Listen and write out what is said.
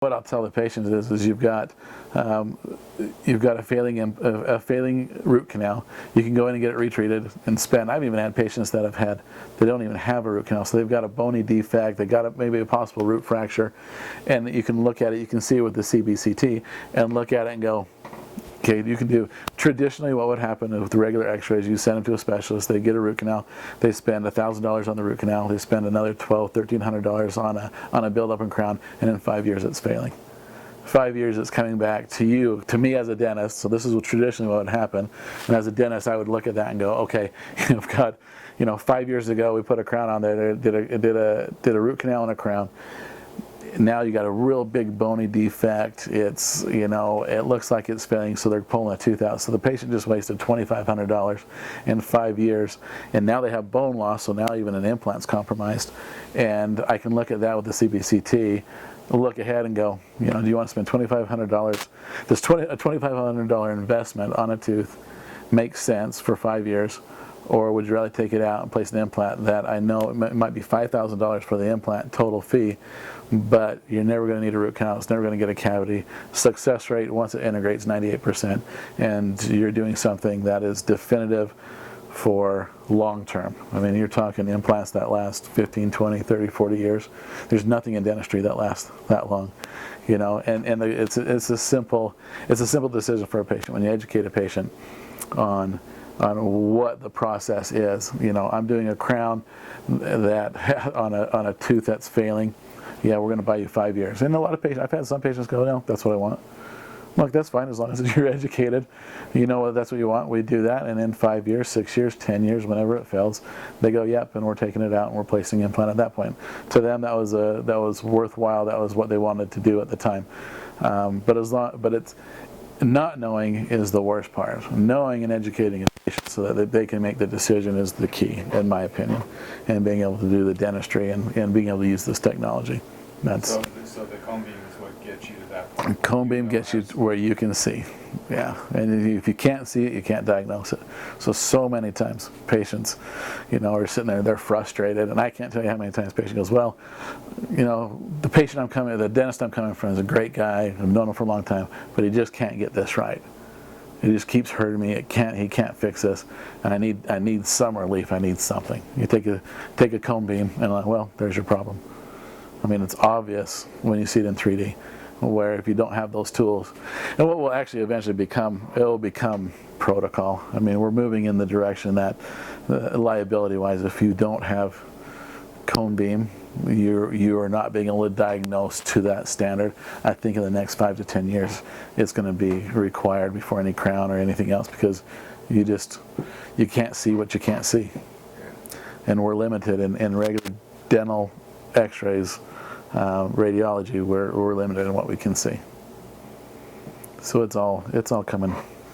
What I'll tell the patients is you've got a failing root canal. You can go in and get it retreated and spend. I've even had patients that they don't even have a root canal, so they've got a bony defect. They got maybe a possible root fracture, and you can look at it. You can see it with the CBCT and look at it and go, okay, you can do. Traditionally, what would happen with the regular X-rays, you send them to a specialist. They get a root canal. They spend $1,000 on the root canal. They spend another $1,300 on a buildup and crown, and in 5 years, it's failing. 5 years, it's coming back to you, to me as a dentist. So this is what traditionally what would happen. And as a dentist, I would look at that and go, okay, you've got, 5 years ago we put a crown on there. Did a root canal and a crown. Now you got a real big bony defect. It's, it looks like it's failing, so they're pulling a tooth out. So the patient just wasted $2,500 in 5 years, and now they have bone loss, so now even an implant's compromised. And I can look at that with the CBCT, look ahead and go, do you want to spend $2,500? Does a $2,500 investment on a tooth make sense for 5 years? Or would you rather take it out and place an implant that I know it might be $5,000 for the implant total fee, but you're never going to need a root canal, it's never going to get a cavity. Success rate once it integrates 98%, and you're doing something that is definitive for long term. I mean, you're talking implants that last 15, 20, 30, 40 years. There's nothing in dentistry that lasts that long. And it's a simple decision for a patient. When you educate a patient on what the process is. I'm doing a crown that on a tooth that's failing. Yeah, we're going to buy you 5 years. And a lot of patients, I've had some patients go, no, that's what I want. Look, that's fine as long as you're educated. That's what you want. We do that, and in 5 years, 6 years, 10 years, whenever it fails, they go, yep, and we're taking it out and we're placing implant at that point. To them, that was worthwhile. That was what they wanted to do at the time. But it's not knowing is the worst part. Knowing and educating a patient so that they can make the decision is the key, in my opinion, and being able to do the dentistry and being able to use this technology. So the cone beam is what gets you to that point. Cone beam gets you where you can see. Yeah, and if you can't see it, you can't diagnose it. So many times patients, are sitting there, they're frustrated, and I can't tell you how many times patient goes, well, the dentist I'm coming from is a great guy, I've known him for a long time, but he just can't get this right. He just keeps hurting me. He can't fix this, and I need some relief. I need something. You take a cone beam, and well, there's your problem. I mean, it's obvious when you see it in 3D, where if you don't have those tools, and what will actually eventually it'll become protocol. I mean, we're moving in the direction that liability-wise, if you don't have cone beam, you are not being able to diagnose to that standard. I think in the next 5 to 10 years, it's going to be required before any crown or anything else, because you can't see what you can't see, and we're limited in regular dental X-rays. Radiology, we're limited in what we can see. So it's all coming.